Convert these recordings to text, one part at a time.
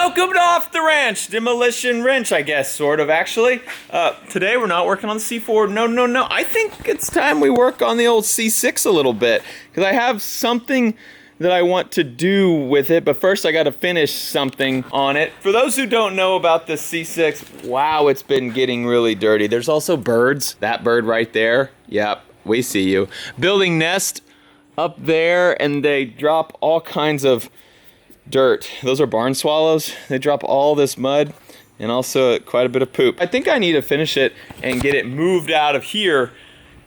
Welcome to Off the Ranch, Demolition Wrench, I guess, sort of, actually. Today we're not working on the C4, no. I think it's time we work on the old C6 a little bit, because I have something that I want to do with it, but first I gotta finish something on it. For those who don't know about the C6, wow, it's been getting really dirty. There's also birds, that bird right there, yep, we see you. Building nest up there, and they drop all kinds of dirt. Those are barn swallows. They drop all this mud and also quite a bit of poop. I think I need to finish it and get it moved out of here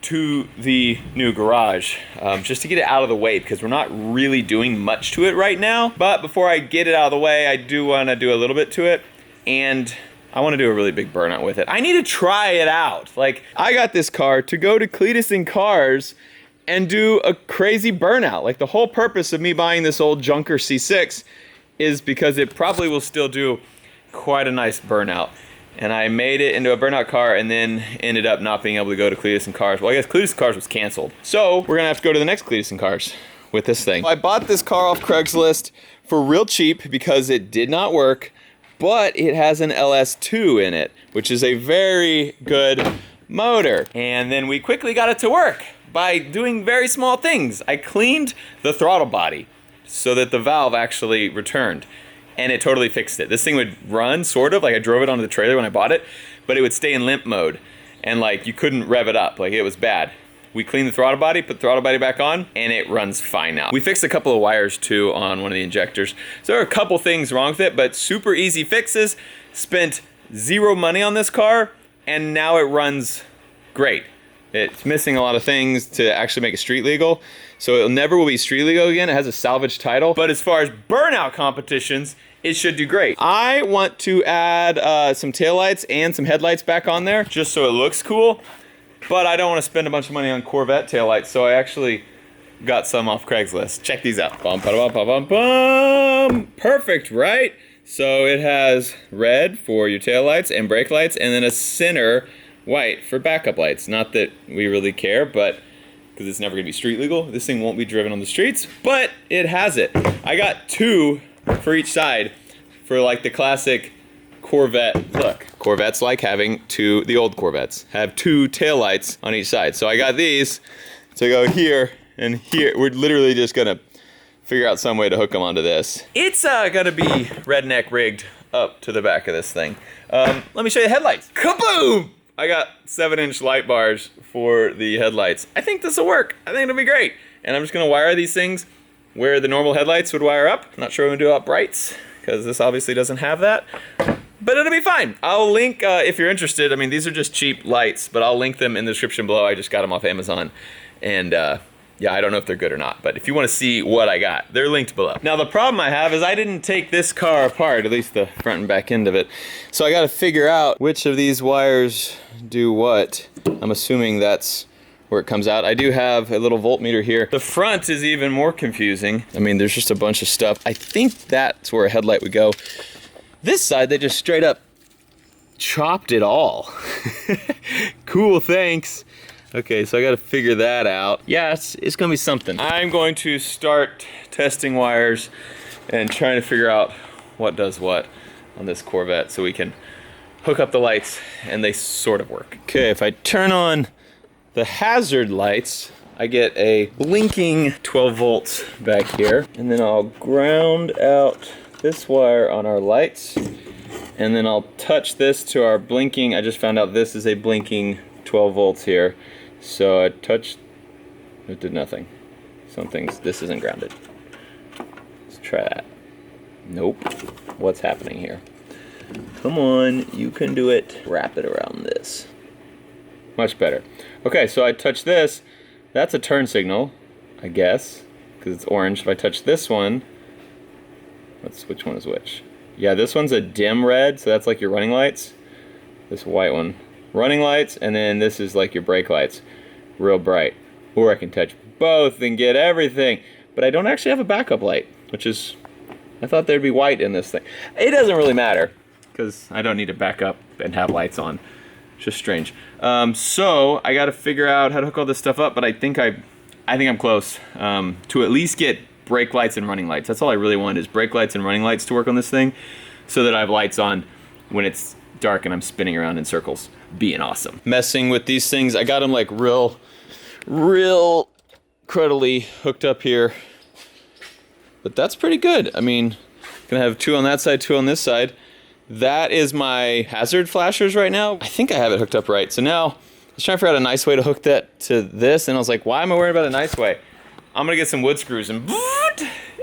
to the new garage, just to get it out of the way, because we're not really doing much to it right now. But before I get it out of the way, I do want to do a little bit to it, and I want to do a really big burnout with it. I need to try it out. Like, I got this car to go to Cleetus and Cars and do a crazy burnout. Like, the whole purpose of me buying this old junker C6 is because it probably will still do quite a nice burnout. And I made it into a burnout car and then ended up not being able to go to Cleetus and Cars. Well, I guess Cleetus and Cars was canceled. So we're gonna have to go to the next Cleetus and Cars with this thing. I bought this car off Craigslist for real cheap because it did not work, but it has an LS2 in it, which is a very good motor. And then we quickly got it to work by doing very small things. I cleaned the throttle body so that the valve actually returned, and it totally fixed it. This thing would run, sort of, like I drove it onto the trailer when I bought it, but it would stay in limp mode, and like you couldn't rev it up, like it was bad. We cleaned the throttle body, put the throttle body back on, and it runs fine now. We fixed a couple of wires too on one of the injectors. So there are a couple things wrong with it, but super easy fixes. Spent zero money on this car, and now it runs great. It's missing a lot of things to actually make it street legal, so it never will be street legal again. It has a salvage title, but as far as burnout competitions, it should do great. I want to add some taillights and some headlights back on there, just so it looks cool, but I don't want to spend a bunch of money on Corvette taillights, so I actually got some off Craigslist. Check these out. Bum, ba-da-bum, ba-bum, bum. Perfect, right? So it has red for your taillights and brake lights, and then a center white for backup lights. Not that we really care, but because it's never gonna be street legal, this thing won't be driven on the streets, but it has it. I got two for each side for like the classic Corvette look. Corvettes like having two, the old Corvettes have two taillights on each side. So I got these to go here and here. We're literally just gonna figure out some way to hook them onto this. It's gonna be redneck rigged up to the back of this thing. Let me show you the headlights. Kaboom! I got 7-inch light bars for the headlights. I think this will work. I think it'll be great. And I'm just gonna wire these things where the normal headlights would wire up. I'm not sure I'm gonna do uprights, because this obviously doesn't have that. But it'll be fine. I'll link, if you're interested, I mean, these are just cheap lights, but I'll link them in the description below. I just got them off Amazon. And yeah, I don't know if they're good or not, but if you want to see what I got, they're linked below. Now, the problem I have is I didn't take this car apart, at least the front and back end of it. So I got to figure out which of these wires do what. I'm assuming that's where it comes out. I do have a little voltmeter here. The front is even more confusing. I mean, there's just a bunch of stuff. I think that's where a headlight would go. This side, they just straight up chopped it all. Cool, thanks. Okay, so I gotta figure that out. Yeah, it's gonna be something. I'm going to start testing wires and trying to figure out what does what on this Corvette so we can hook up the lights and they sort of work. Okay, if I turn on the hazard lights, I get a blinking 12 volts back here, and then I'll ground out this wire on our lights, and then I'll touch this to our blinking. I just found out this is a blinking 12 volts here. So I touched, it did nothing. This isn't grounded. Let's try that. Nope. What's happening here? Come on, you can do it. Wrap it around this. Much better. Okay, so I touch this. That's a turn signal, I guess, because it's orange. If I touch this one, which one is which? Yeah, this one's a dim red, so that's like your running lights. This white one. Running lights, and then this is like your brake lights, real bright. Or I can touch both and get everything, but I don't actually have a backup light, which is, I thought there'd be white in this thing. It doesn't really matter, because I don't need to back up and have lights on. It's just strange. So I got to figure out how to hook all this stuff up, but I think I'm close to at least get brake lights and running lights. That's all I really want, is brake lights and running lights to work on this thing. so that I have lights on when it's dark and I'm spinning around in circles, being awesome. Messing with these things, I got them like real cruddily hooked up here. But that's pretty good. I mean, gonna have 2 on that side, 2 on this side. That is my hazard flashers right now. I think I have it hooked up right. So now, I was trying to figure out a nice way to hook that to this, and I was like, why am I worried about a nice way? I'm gonna get some wood screws and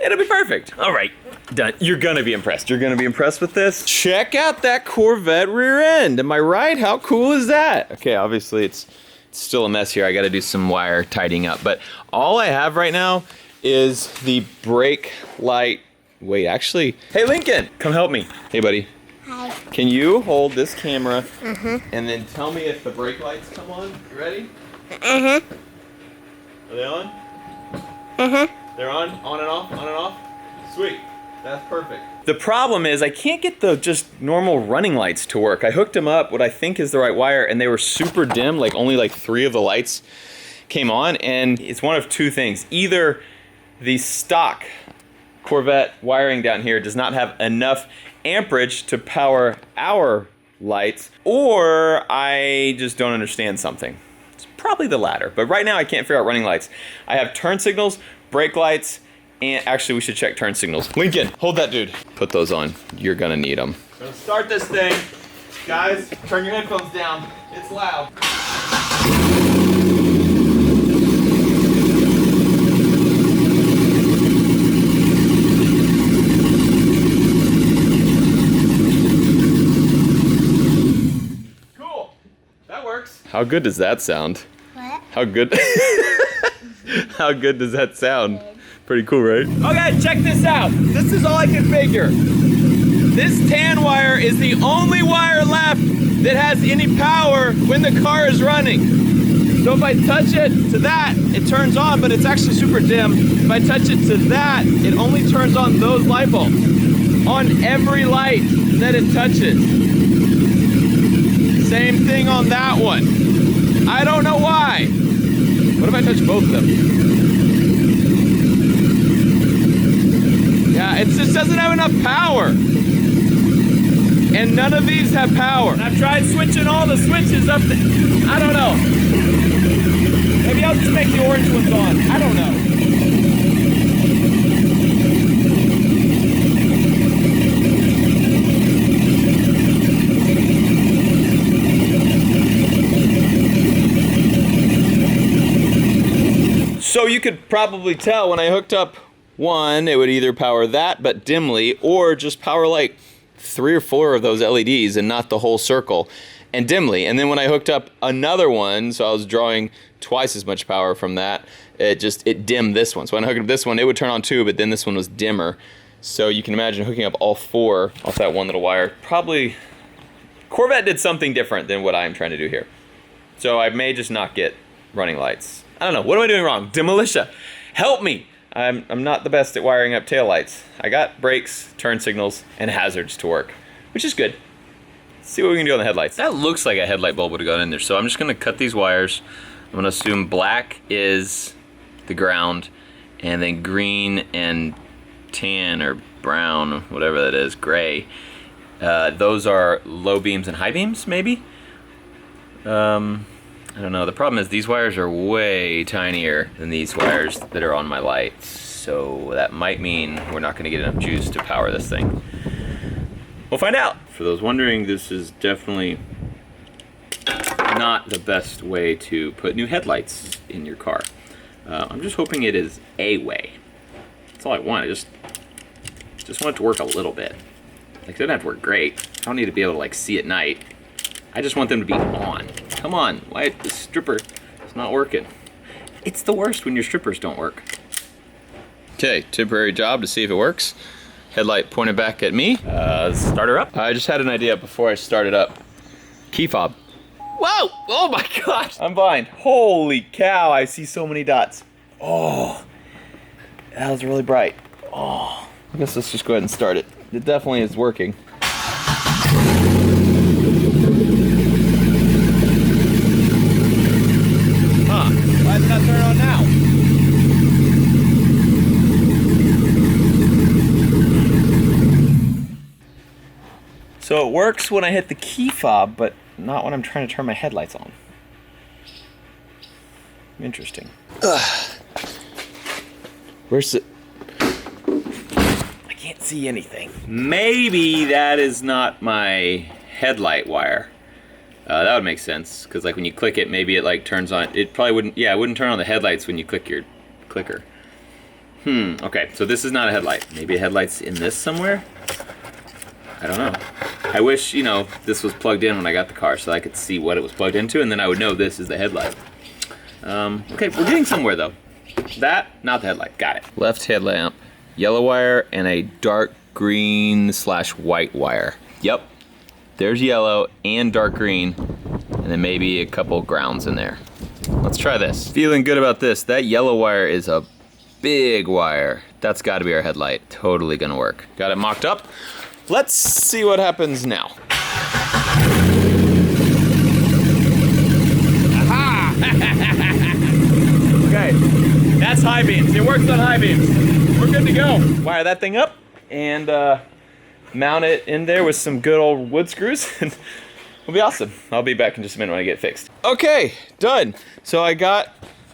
it'll be perfect. All right, done. You're gonna be impressed. You're gonna be impressed with this. Check out that Corvette rear end. Am I right? How cool is that? Okay, obviously it's still a mess here. I gotta do some wire tidying up, but all I have right now is the brake light. Wait, actually, hey Lincoln, come help me. Hey buddy. Hi. Can you hold this camera and then tell me if the brake lights come on? You ready? Are they on? They're on and off, on and off? Sweet, that's perfect. The problem is I can't get the just normal running lights to work. I hooked them up, what I think is the right wire, and they were super dim, like only like 3 of the lights came on, and it's one of 2 things. Either the stock Corvette wiring down here does not have enough amperage to power our lights, or I just don't understand something. It's probably the latter, but right now I can't figure out running lights. I have turn signals, brake lights, and actually we should check turn signals. Lincoln, hold that dude. Put those on. You're gonna need them. Gonna start this thing. Guys, turn your headphones down. It's loud. How good does that sound? What? How good? How good does that sound? Pretty cool, right? Okay, check this out. This is all I can figure. This tan wire is the only wire left that has any power when the car is running. So if I touch it to that, it turns on, but it's actually super dim. If I touch it to that, it only turns on those light bulbs. On every light that it touches. Same thing on that one. I don't know why. What if I touch both of them? Yeah, it just doesn't have enough power. And none of these have power. I've tried switching all the switches up there. I don't know. Maybe I'll just make the orange ones on. I don't know. So you could probably tell when I hooked up one, it would either power that but dimly, or just power like 3 or 4 of those LEDs and not the whole circle and dimly. And then when I hooked up another one, so I was drawing twice as much power from that, it dimmed this one. So when I hooked up this one, it would turn on 2, but then this one was dimmer. So you can imagine hooking up all 4 off that one little wire. Probably Corvette did something different than what I'm trying to do here. So I may just not get running lights. I don't know, what am I doing wrong? Demolitia, help me. I'm not the best at wiring up taillights. I got brakes, turn signals, and hazards to work, which is good. Let's see what we can do on the headlights. That looks like a headlight bulb would have gone in there, so I'm just gonna cut these wires. I'm gonna assume black is the ground, and then green and tan or brown, whatever that is, gray. Those are low beams and high beams, maybe? I don't know. The problem is these wires are way tinier than these wires that are on my lights. So that might mean we're not going to get enough juice to power this thing. We'll find out. For those wondering, this is definitely not the best way to put new headlights in your car. I'm just hoping it is a way. That's all I want. I just want it to work a little bit. Like, it doesn't have to work great. I don't need to be able to like see at night. I just want them to be on. Come on, why the stripper is not working? It's the worst when your strippers don't work. Okay, temporary job to see if it works. Headlight pointed back at me. Start her up. I just had an idea before I started up. Key fob. Whoa! Oh my gosh! I'm blind. Holy cow, I see so many dots. Oh, that was really bright. Oh, I guess let's just go ahead and start it. It definitely is working. Why did that turn on now? So it works when I hit the key fob, but not when I'm trying to turn my headlights on. Interesting. Where's it? I can't see anything. Maybe that is not my headlight wire. That would make sense, because like when you click it, maybe it like turns on. It probably wouldn't, yeah, it wouldn't turn on the headlights when you click your clicker. Okay, so this is not a headlight. Maybe a headlight's in this somewhere? I don't know. I wish, you know, this was plugged in when I got the car so I could see what it was plugged into, and then I would know this is the headlight. Okay, we're getting somewhere though. That, not the headlight, got it. Left headlamp, yellow wire, and a dark green / white wire. Yep, there's yellow and dark green, and then maybe a couple grounds in there. Let's try this. Feeling good about this. That yellow wire is a big wire. That's gotta be our headlight. Totally gonna work. Got it mocked up. Let's see what happens now. Aha! Okay, that's high beams. It works on high beams. We're good to go. Wire that thing up and mount it in there with some good old wood screws. And it'll be awesome. I'll be back in just a minute when I get it fixed. Okay, done. So I got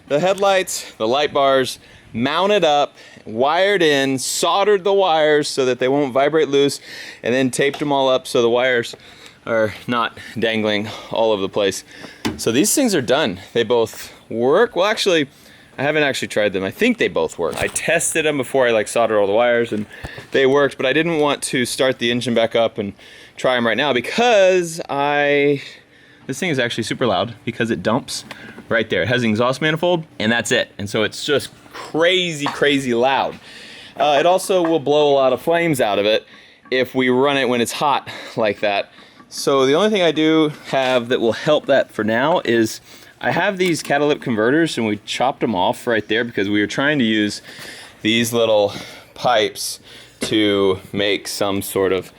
the headlights, the light bars, mounted up, wired in, soldered the wires so that they won't vibrate loose, and then taped them all up so the wires are not dangling all over the place. So these things are done. They both work. Well, actually, I haven't actually tried them. I think they both work. I tested them before I like soldered all the wires and they worked, but I didn't want to start the engine back up and try them right now because this thing is actually super loud because it dumps right there. It has an exhaust manifold and that's it. And so it's just crazy loud. It also will blow a lot of flames out of it if we run it when it's hot like that. So the only thing I do have that will help that for now is I have these catalytic converters and we chopped them off right there because we were trying to use these little pipes to make some sort of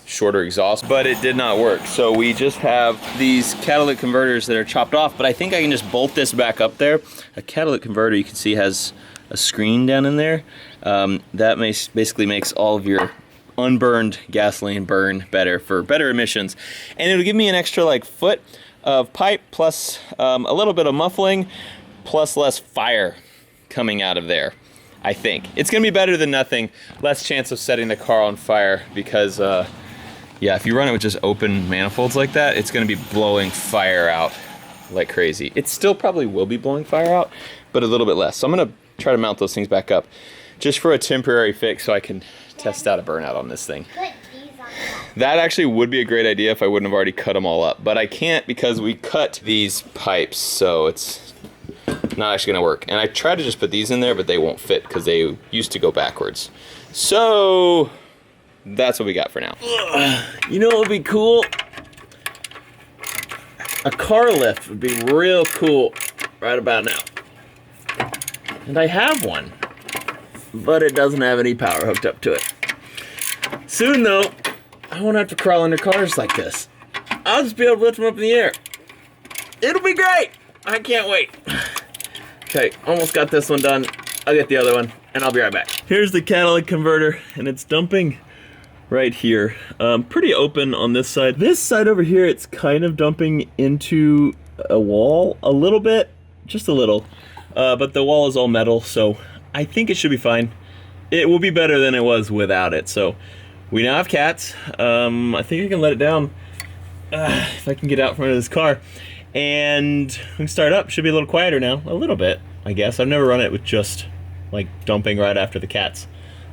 shorter exhaust, but it did not work. So we just have these catalytic converters that are chopped off, but I think I can just bolt this back up there. A catalytic converter, you can see, has a screen down in there. That basically makes all of your unburned gasoline burn better for better emissions. And it'll give me an extra like foot of pipe plus a little bit of muffling plus less fire coming out of there. I think it's gonna be better than nothing. Less chance of setting the car on fire because yeah, if you run it with just open manifolds like that, it's gonna be blowing fire out like crazy. It still probably will be blowing fire out, but a little bit less. So I'm gonna try to mount those things back up just for a temporary fix so I can test out a burnout on this thing. That actually would be a great idea if I wouldn't have already cut them all up, but I can't because we cut these pipes, so it's not actually gonna work. And I tried to just put these in there, but they won't fit because they used to go backwards. So that's what we got for now. You know what would be cool? A car lift would be real cool right about now. And I have one, but it doesn't have any power hooked up to it. Soon though, I won't have to crawl under cars like this. I'll just be able to lift them up in the air. It'll be great. I can't wait. Okay, almost got this one done. I'll get the other one and I'll be right back. Here's the catalytic converter and it's dumping right here. Pretty open on this side. This side over here, it's kind of dumping into a wall a little bit, just a little. But the wall is all metal, so I think it should be fine. It will be better than it was without it. So we now have cats. I think I can let it down if I can get out from under this car. And we can start up. Should be a little quieter now. A little bit, I guess. I've never run it with just like dumping right after the cats.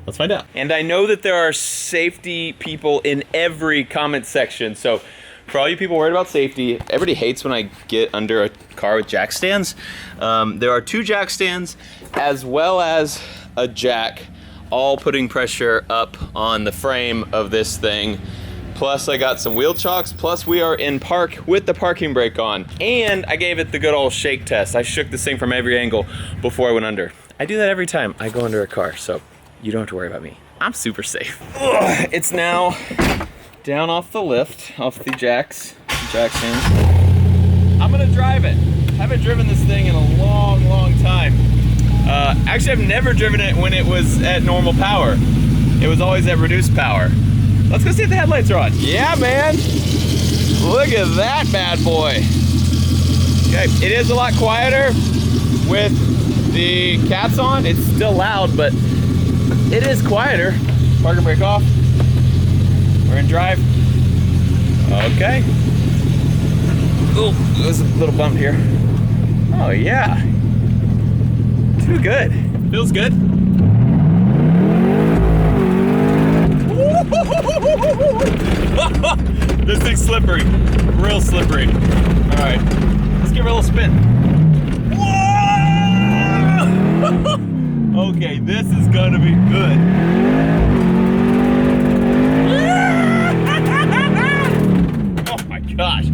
Let's find out. And I know that there are safety people in every comment section. So for all you people worried about safety, everybody hates when I get under a car with jack stands. There are 2 jack stands as well as a jack, all putting pressure up on the frame of this thing. Plus I got some wheel chocks, plus we are in park with the parking brake on. And I gave it the good old shake test. I shook this thing from every angle before I went under. I do that every time I go under a car, so you don't have to worry about me. I'm super safe. Ugh, it's now down off the lift, off the jack stands. I'm gonna drive it. I haven't driven this thing in a long time. Actually, I've never driven it when it was at normal power. It was always at reduced power. Let's go see if the headlights are on. Yeah, man. Look at that bad boy. Okay, it is a lot quieter with the cats on. It's still loud, but it is quieter. Park and brake off. We're in drive. Okay. Oh, there's a little bump here. Oh yeah. Too good. Feels good. This thing's slippery. Real slippery. All right. Let's give her a little spin. Whoa! Okay, this is gonna be good. Oh my gosh.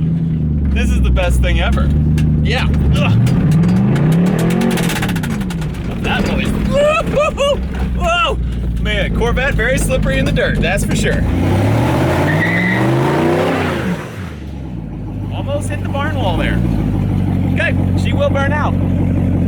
This is the best thing ever. Yeah. That noise. Whoa! Man, Corvette very slippery in the dirt, that's for sure. Almost hit the barn wall there. Okay, she will burn out.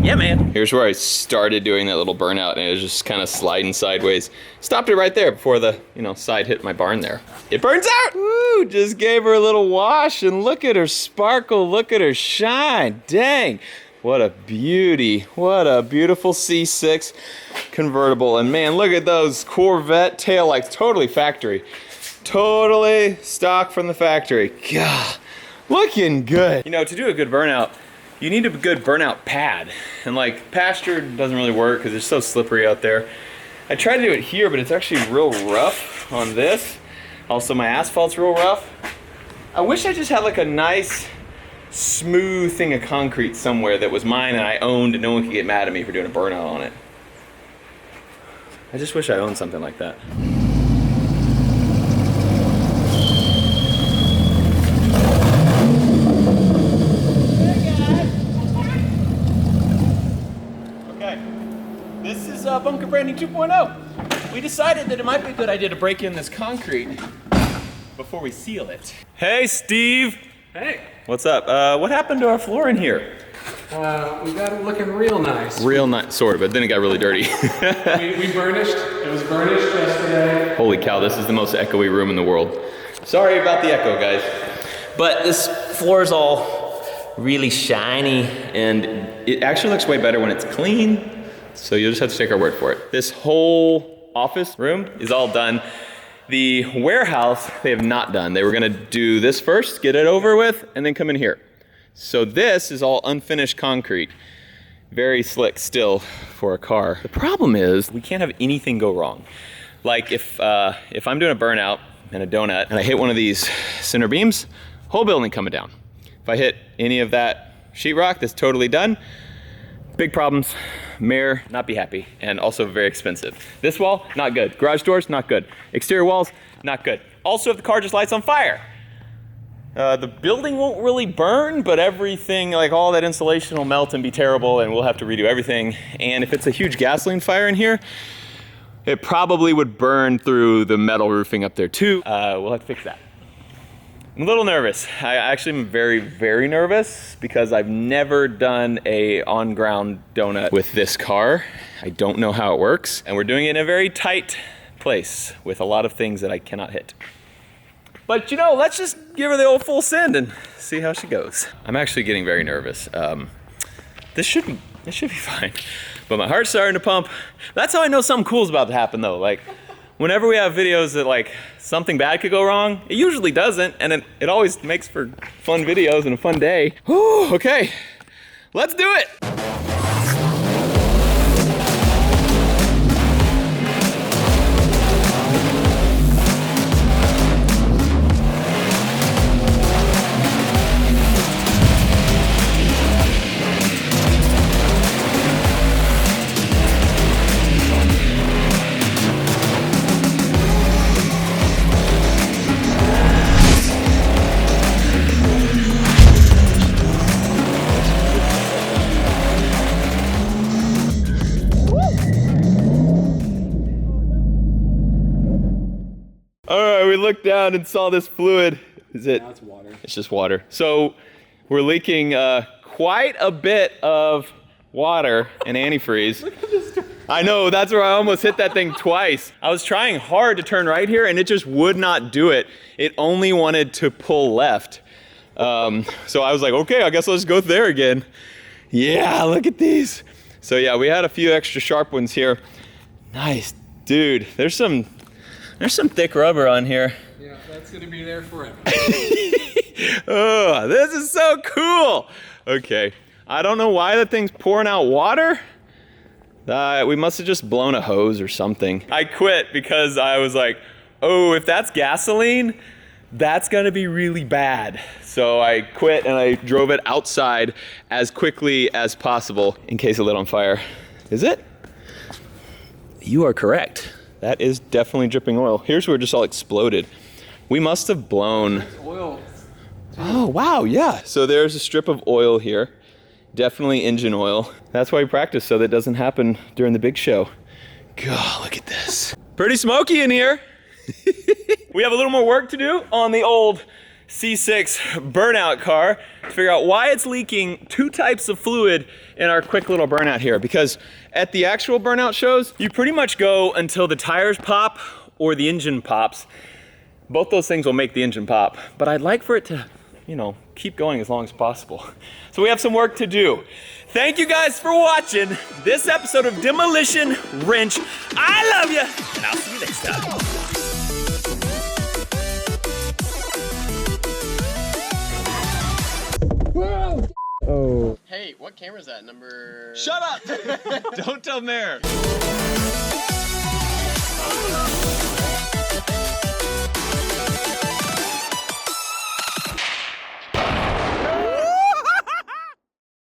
Yeah, man. Here's where I started doing that little burnout, and it was just kind of sliding sideways. Stopped it right there before the, side hit my barn there. It burns out! Woo! Just gave her a little wash, and look at her sparkle, look at her shine. Dang. What a beauty. What a beautiful C6 convertible. And man, look at those Corvette taillights. Totally factory. Totally stock from the factory. God, looking good. To do a good burnout, you need a good burnout pad. And like pasture doesn't really work because it's so slippery out there. I tried to do it here, but it's actually real rough on this. Also, my asphalt's real rough. I wish I just had like a nice smooth thing of concrete somewhere that was mine and I owned and no one could get mad at me for doing a burnout on it. I just wish I owned something like that. Okay, this is Bunker Branding 2.0. We decided that it might be a good idea to break in this concrete before we seal it. Hey, Steve. Hey. What's up? What happened to our floor in here? We got it looking real nice. Real nice, sort of, but then it got really dirty. we burnished. It was burnished yesterday. Holy cow, this is the most echoey room in the world. Sorry about the echo, guys. But this floor is all really shiny, and it actually looks way better when it's clean. So you'll just have to take our word for it. This whole office room is all done. The warehouse, they have not done. They were gonna do this first, get it over with, and then come in here. So this is all unfinished concrete. Very slick still for a car. The problem is, we can't have anything go wrong. Like if I'm doing a burnout and a donut, and I hit one of these center beams, whole building coming down. If I hit any of that sheetrock that's totally done, big problems. Mayor, not be happy, and also very expensive. This wall, not good. Garage doors, not good. Exterior walls, not good. Also, if the car just lights on fire, the building won't really burn, but everything, like all that insulation will melt and be terrible, and we'll have to redo everything. And if it's a huge gasoline fire in here, it probably would burn through the metal roofing up there too. We'll have to fix that. I'm a little nervous. I actually am very, very nervous because I've never done a on-ground donut with this car. I don't know how it works, and we're doing it in a very tight place with a lot of things that I cannot hit. But let's just give her the old full send and see how she goes. I'm actually getting very nervous. This should be fine, but my heart's starting to pump. That's how I know something cool's about to happen though. Like, whenever we have videos that like something bad could go wrong, it usually doesn't, and it always makes for fun videos and a fun day. Whew, okay, let's do it. We looked down and saw this fluid. Is it? Now it's water. It's just water. So we're leaking quite a bit of water and antifreeze. Look at this. I know, that's where I almost hit that thing twice. I was trying hard to turn right here and it just would not do it. It only wanted to pull left. So I was like, okay, I guess let's go there again. Yeah, look at these. So yeah, we had a few extra sharp ones here. Nice, dude. There's some thick rubber on here. Yeah, that's gonna be there forever. Oh, this is so cool. Okay, I don't know why that thing's pouring out water. We must have just blown a hose or something. I quit because I was like, oh, if that's gasoline, that's gonna be really bad. So I quit and I drove it outside as quickly as possible in case it lit on fire. Is it? You are correct. That is definitely dripping oil. Here's where it just all exploded. We must have blown. It's oil. Oh, wow, yeah. So there's a strip of oil here. Definitely engine oil. That's why we practice, so that it doesn't happen during the big show. God, look at this. Pretty smoky in here. We have a little more work to do on the old C6 burnout car to figure out why it's leaking 2 types of fluid in our quick little burnout here. Because at the actual burnout shows, you pretty much go until the tires pop or the engine pops. Both those things will make the engine pop, but I'd like for it to, you know, keep going as long as possible. So we have some work to do. Thank you guys for watching this episode of Demolition Wrench. I love you, and I'll see you next time. Oh. Hey, what camera is that? Number... Shut up! Don't tell Mayor.